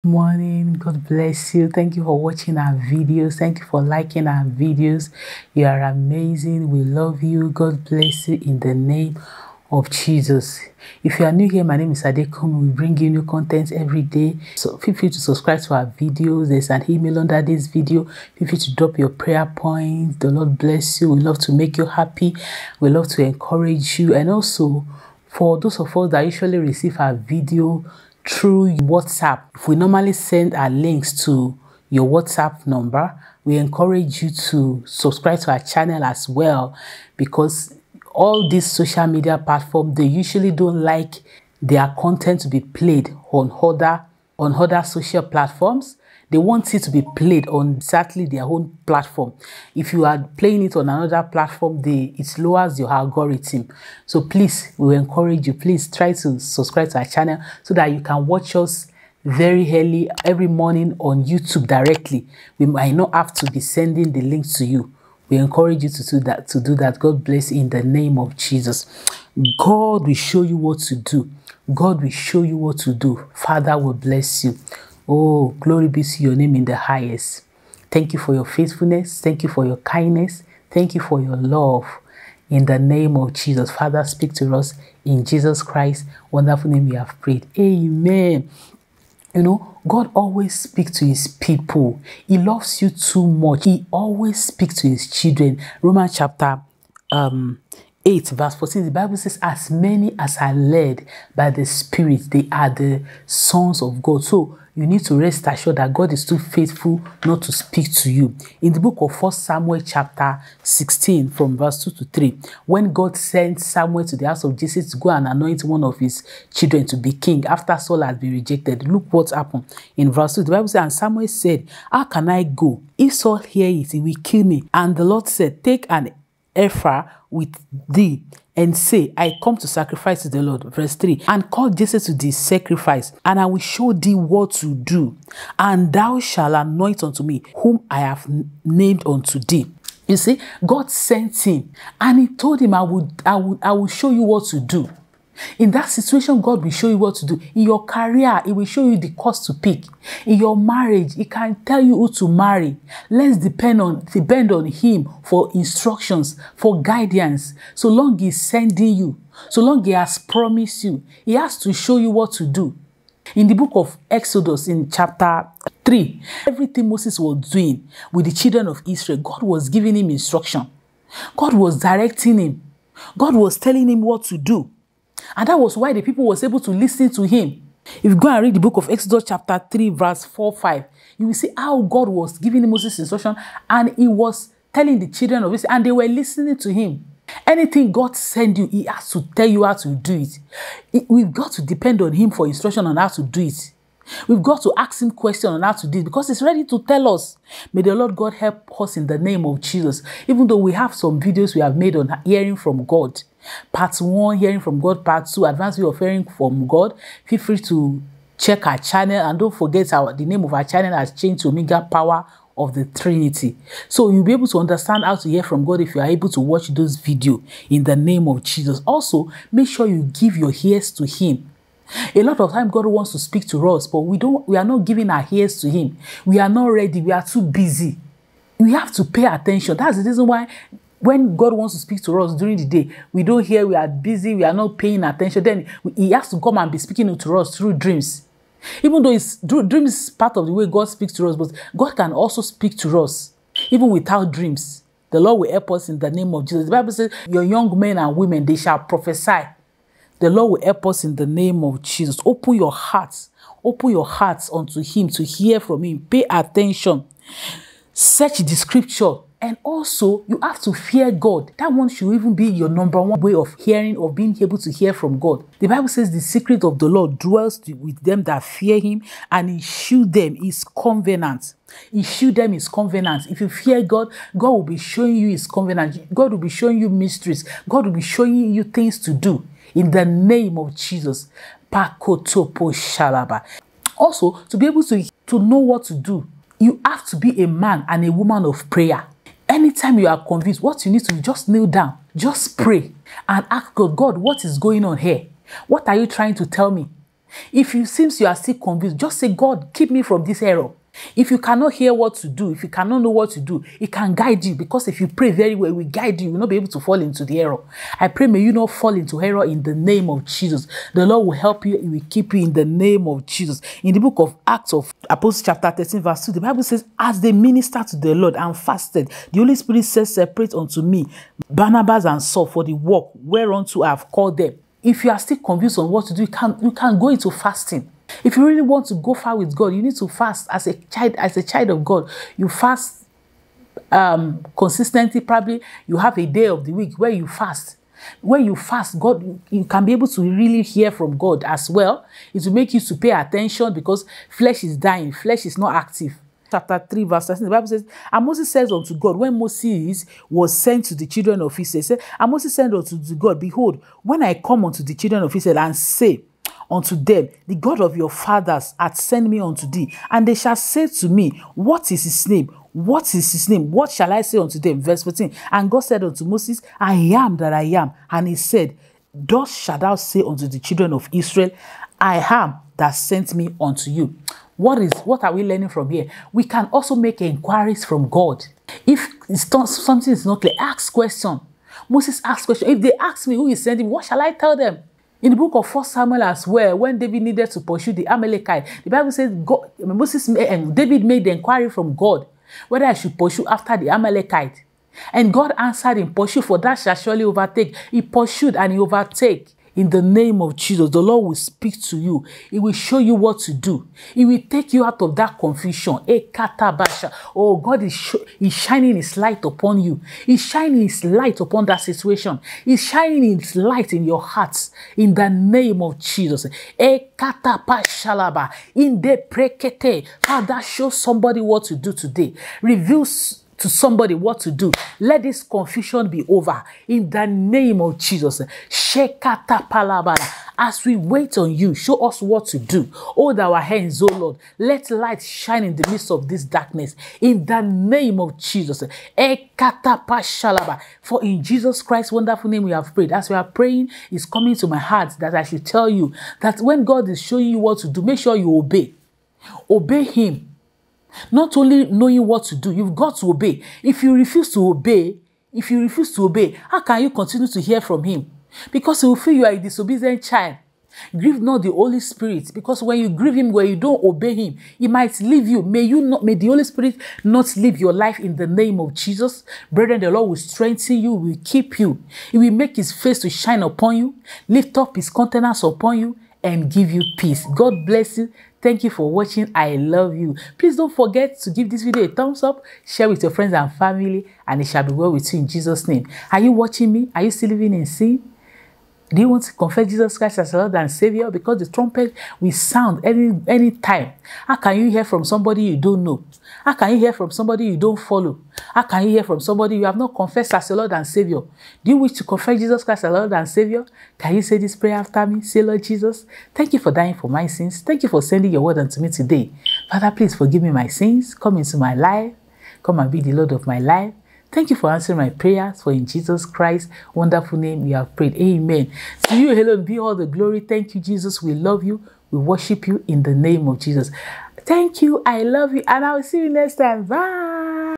Morning. God bless you. Thank you for watching our videos. Thank you for liking our videos. You are amazing. We love you. God bless you in the name of Jesus. If you are new here, my name is Adekom. We bring you new content every day. So feel free to subscribe to our videos. There's an email under this video. Feel free to drop your prayer points. The Lord bless you. We love to make you happy. We love to encourage you. And also, for those of us that usually receive our video through WhatsApp, if we normally send our links to your WhatsApp number, we encourage you to subscribe to our channel as well, because all these social media platforms, they usually don't like their content to be played on other social platforms. They want it to be played on exactly their own platform. If you are playing it on another platform, it lowers your algorithm. So please, we will encourage you, please try to subscribe to our channel so that you can watch us very early every morning on YouTube directly. We might not have to be sending the links to you. We encourage you to do that. God bless you in the name of Jesus. God will show you what to do. God will show you what to do. Father will bless you. Oh, glory be to your name in the highest. Thank you for your faithfulness. Thank you for your kindness. Thank you for your love. In the name of Jesus. Father, speak to us in Jesus Christ's wonderful name we have prayed. Amen. You know, God always speaks to his people. He loves you too much. He always speaks to his children. Romans chapter 8 verse 14, the Bible says, as many as are led by the Spirit, they are the sons of God. So you need to rest assured that God is too faithful not to speak to you. In the book of 1 Samuel chapter 16 from verse 2 to 3, when God sent Samuel to the house of Jesse to go and anoint one of his children to be king after Saul had been rejected, look what happened in verse 2. The Bible says, and Samuel said, how can I go? If Saul hear it, he will kill me. And the Lord said, take an ephah with thee, and say, I come to sacrifice to the Lord. Verse 3, and call Jesse to the sacrifice, and I will show thee what to do, and thou shalt anoint unto me whom I have named unto thee. You see, God sent him, and he told him, I will show you what to do. In that situation, God will show you what to do. In your career, He will show you the course to pick. In your marriage, He can tell you who to marry. Let's depend on Him for instructions, for guidance. So long He's sending you, so long He has promised you, He has to show you what to do. In the book of Exodus, in chapter 3, everything Moses was doing with the children of Israel, God was giving him instruction. God was directing him. God was telling him what to do. And that was why the people was able to listen to him. If you go and read the book of Exodus chapter 3 verse 4-5, you will see how God was giving Moses instruction, and he was telling the children of Israel, and they were listening to him. Anything God sends you, He has to tell you how to do it. We've got to depend on Him for instruction on how to do it. We've got to ask Him questions on how to do it, because He's ready to tell us. May the Lord God help us in the name of Jesus. Even though we have some videos we have made on hearing from God. Part 1, hearing from God. Part 2, advanced way of hearing from God. Feel free to check our channel, and don't forget the name of our channel has changed to Omega Power of the Trinity. So you'll be able to understand how to hear from God if you are able to watch those videos in the name of Jesus. Also, make sure you give your ears to Him. A lot of time God wants to speak to us, but we are not giving our ears to Him. We are not ready. We are too busy. We have to pay attention. That's the reason why when God wants to speak to us during the day, we don't hear, we are busy, we are not paying attention. Then He has to come and be speaking to us through dreams. Even though dreams is part of the way God speaks to us, but God can also speak to us even without dreams. The Lord will help us in the name of Jesus. The Bible says, your young men and women, they shall prophesy. The Lord will help us in the name of Jesus. Open your hearts unto Him to hear from Him. Pay attention. Search the scripture. And also, you have to fear God. That one should even be your number one way of hearing, of being able to hear from God. The Bible says the secret of the Lord dwells with them that fear Him, and He shewed them His covenant. He shewed them His covenant. If you fear God, God will be showing you His covenant. God will be showing you mysteries. God will be showing you things to do. In the name of Jesus. Also, to be able to know what to do, you have to be a man and a woman of prayer. Anytime you are convinced, what you need to do, just kneel down, just pray and ask God, God, what is going on here? What are you trying to tell me? If you seems you are still confused, just say, God, keep me from this error. If you cannot hear what to do, if you cannot know what to do, it can guide you, because if you pray very well, it will guide you. You will not be able to fall into the error. I pray may you not fall into error in the name of Jesus. The Lord will help you. He will keep you in the name of Jesus. In the book of Acts of Apostles chapter 13 verse 2, the Bible says, as they ministered to the Lord and fasted, the Holy Spirit says, separate unto me Barnabas and Saul for the work whereunto I have called them. If you are still confused on what to do, you can go into fasting. If you really want to go far with God, you need to fast as a child of God. You fast consistently. Probably you have a day of the week where you fast. When you fast, God, you can be able to really hear from God as well. It will make you to pay attention, because flesh is dying, flesh is not active. Chapter 3 verse 13, the Bible says, and Moses says unto God, when Moses was sent to the children of Israel, said, and Moses said unto God, behold, when I come unto the children of Israel and say unto them, the God of your fathers hath sent me unto thee, and they shall say to me, what is his name? What is his name? What shall I say unto them? Verse 14, and God said unto Moses, I am that I am. And he said, thus shalt thou say unto the children of Israel, I am that sent me unto you. What are we learning from here? We can also make inquiries from God. If something is not clear, ask question. Moses asked question. If they ask me who is sending me, what shall I tell them? In the book of 1 Samuel as well, when David needed to pursue the Amalekite, the Bible says David made the inquiry from God whether I should pursue after the Amalekite. And God answered him, pursue, for that shall surely overtake. He pursued and he overtake. In the name of Jesus, the Lord will speak to you. He will show you what to do. He will take you out of that confusion. Oh, God is shining his light upon you. He's shining his light upon that situation. He's shining his light in your hearts. In the name of Jesus. In the prekete. Father, show somebody what to do today. Reveal to somebody what to do. Let this confusion be over in the name of Jesus. Shekata palabala. As we wait on you, show us what to do. Hold our hands, O Lord. Let light shine in the midst of this darkness in the name of Jesus. Ekata pashalaba. For in Jesus Christ's wonderful name we have prayed. As we are praying, it's coming to my heart that I should tell you that when God is showing you what to do, make sure you obey. Obey him. Not only knowing what to do, you've got to obey. If you refuse to obey, how can you continue to hear from him? Because he will feel you are a disobedient child. Grieve not the Holy Spirit, because when you grieve him, when you don't obey him, he might leave you. May the Holy Spirit not leave your life in the name of Jesus. Brethren, the Lord will strengthen you, will keep you. He will make his face to shine upon you, lift up his countenance upon you, and give you peace. God bless you. Thank you for watching. I love you. Please don't forget to give this video a thumbs up, share with your friends and family, and it shall be well with you in Jesus' name. Are you watching me? Are you still living in sin? Do you want to confess Jesus Christ as Lord and Savior? Because the trumpet will sound any time. How can you hear from somebody you don't know? How can you hear from somebody you don't follow? How can you hear from somebody you have not confessed as your Lord and Savior? Do you wish to confess Jesus Christ as Lord and Savior? Can you say this prayer after me? Say, Lord Jesus, thank you for dying for my sins. Thank you for sending your word unto me today. Father, please forgive me my sins. Come into my life. Come and be the Lord of my life. Thank you for answering my prayers, for in Jesus Christ's wonderful name we have prayed. Amen. To you alone be all the glory. Thank you, Jesus. We love you. We worship you in the name of Jesus. Thank you. I love you. And I will see you next time. Bye.